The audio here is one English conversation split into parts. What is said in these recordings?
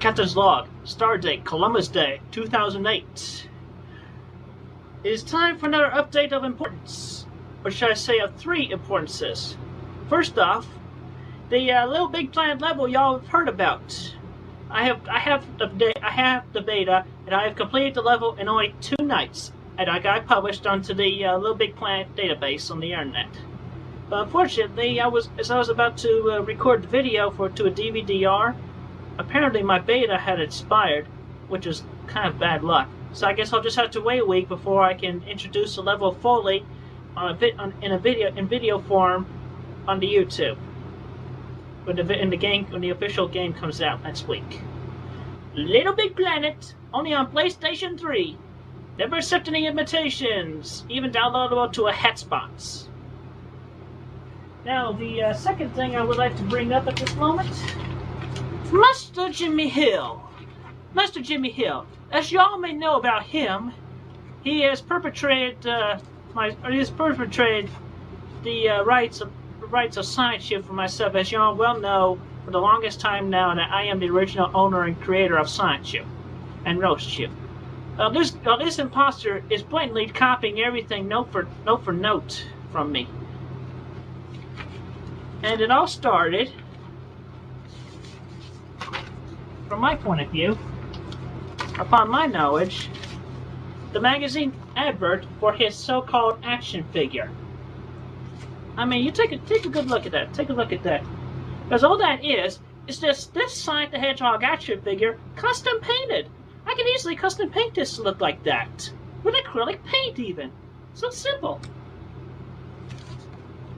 Captain's log. Stardate Columbus Day 2008. It is time for another update of importance, or should I say of three importances. First off, the Little Big Planet level y'all have heard about. I have the beta, and I have completed the level in only 2 nights, and I got it published onto the Little Big Planet database on the internet. But unfortunately, as I was about to record the video to a DVD-R, apparently my beta had expired, which is kind of bad luck. So I guess I'll just have to wait a week before I can introduce the level fully in video form on the YouTube. When the official game comes out next week. Little Big Planet, only on PlayStation 3. Never accept any invitations, even downloadable to a hotspot. Now, the second thing I would like to bring up at this moment, Master Jimmy Hill. Master Jimmy Hill. As y'all may know about him, he has perpetrated the rights of Science for myself, as y'all well know, for the longest time now, that I am the original owner and creator of Science and Roast You. This imposter is blatantly copying everything note for note from me. And it all started, from my point of view, upon my knowledge, the magazine advert for his so-called action figure. I mean, you take a good look at that. Take a look at that. Because all that is just this Sonic the Hedgehog action figure custom painted. I can easily custom paint this to look like that. With acrylic paint even. So simple.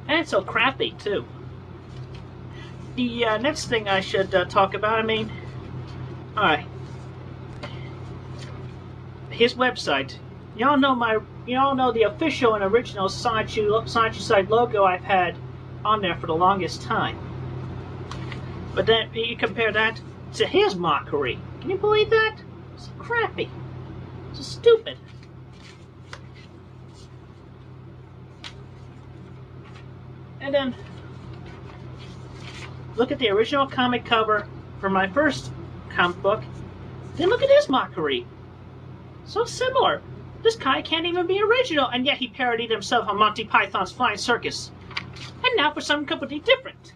And it's so crappy too. The next thing I should talk about, alright. His website. Y'all know the official and original Science site logo I've had on there for the longest time. But then you compare that to his mockery. Can you believe that? It's crappy. It's stupid. And then look at the original comic cover for my first comic book. Then look at his mockery. So similar. This guy can't even be original, and yet he parodied himself on Monty Python's Flying Circus. And now for something completely different.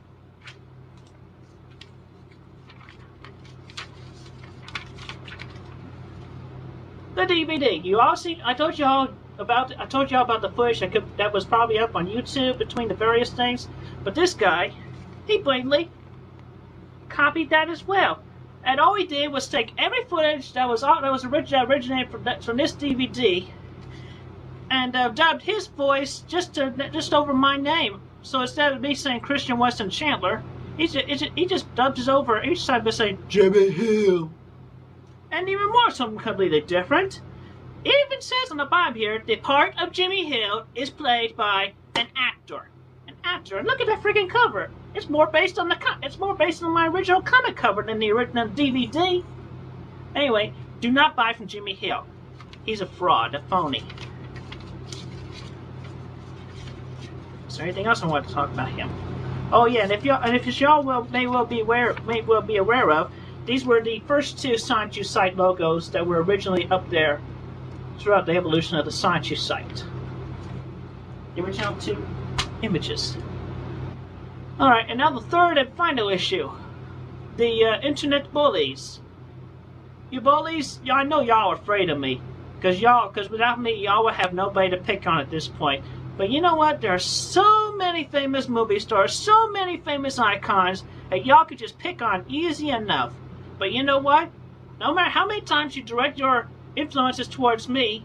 The DVD. You all see? I told y'all about the footage that was probably up on YouTube between the various things. But this guy, he blatantly copied that as well. And all he did was take every footage that was originated from this DVD, and dubbed his voice just over my name. So instead of me saying Christian Weston Chandler, he just dubbed his over each time by saying Jimmy Hill. And even more, something completely different. It even says on the bottom here, the part of Jimmy Hill is played by an actor. And look at that freaking cover. It's more based on my original comic cover than the original DVD. Anyway, do not buy from Jimmy Hill. He's a fraud, a phony. Is there anything else I want to talk about him? Oh yeah, and if y'all may well be aware of, these were the first 2 Science U site logos that were originally up there throughout the evolution of the Science U site. The original 2 images. Alright, and now the third and final issue. The internet bullies. You bullies, I know y'all are afraid of me. Because without me, y'all would have nobody to pick on at this point. But you know what? There are so many famous movie stars, so many famous icons, that y'all could just pick on easy enough. But you know what? No matter how many times you direct your influences towards me,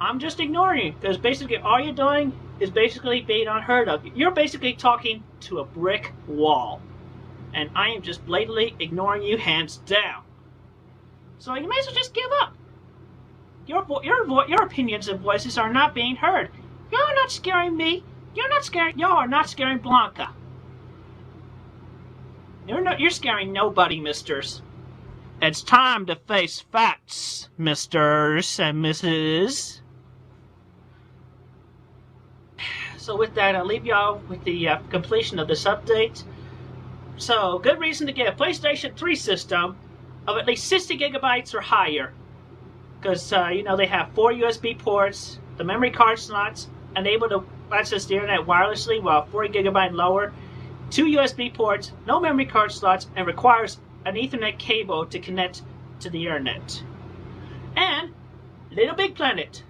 I'm just ignoring you. Because basically all you're doing is basically being unheard of. You're basically talking to a brick wall. And I am just blatantly ignoring you hands down. So you may as well just give up. Your opinions and voices are not being heard. You're not scaring me. Y'all are not scaring Blanca. You're scaring nobody, misters. It's time to face facts, misters and misses. So with that, I'll leave y'all with the completion of this update. So, good reason to get a PlayStation 3 system of at least 60 gigabytes or higher. Because, they have 4 USB ports, the memory card slots, and able to access the internet wirelessly while 40 gigabyte and lower, 2 USB ports, no memory card slots, and requires an Ethernet cable to connect to the internet. And Little Big Planet.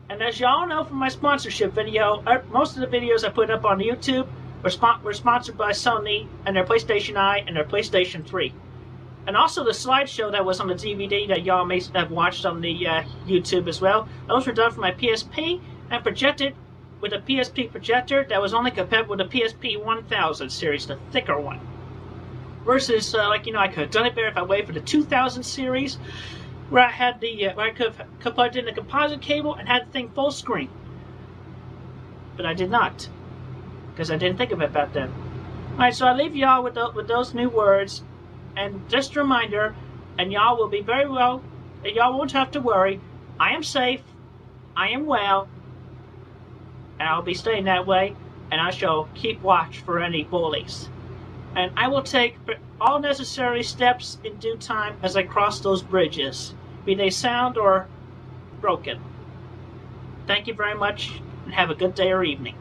And as y'all know from my sponsorship video, most of the videos I put up on YouTube were sponsored by Sony and their PlayStation Eye and their PlayStation 3. And also the slideshow that was on the DVD that y'all may have watched on the YouTube as well. Those were done for my PSP and projected with a PSP projector that was only compatible with the PSP 1000 series, the thicker one. Versus, I could have done it better if I waited for the 2000 series, where I had where I could have plugged in the composite cable and had the thing full screen. But I did not, because I didn't think of it about that. Alright, so I leave y'all with those new words. And just a reminder, and y'all will be very well, and y'all won't have to worry. I am safe, I am well, and I'll be staying that way, and I shall keep watch for any bullies. And I will take all necessary steps in due time as I cross those bridges, be they sound or broken. Thank you very much, and have a good day or evening.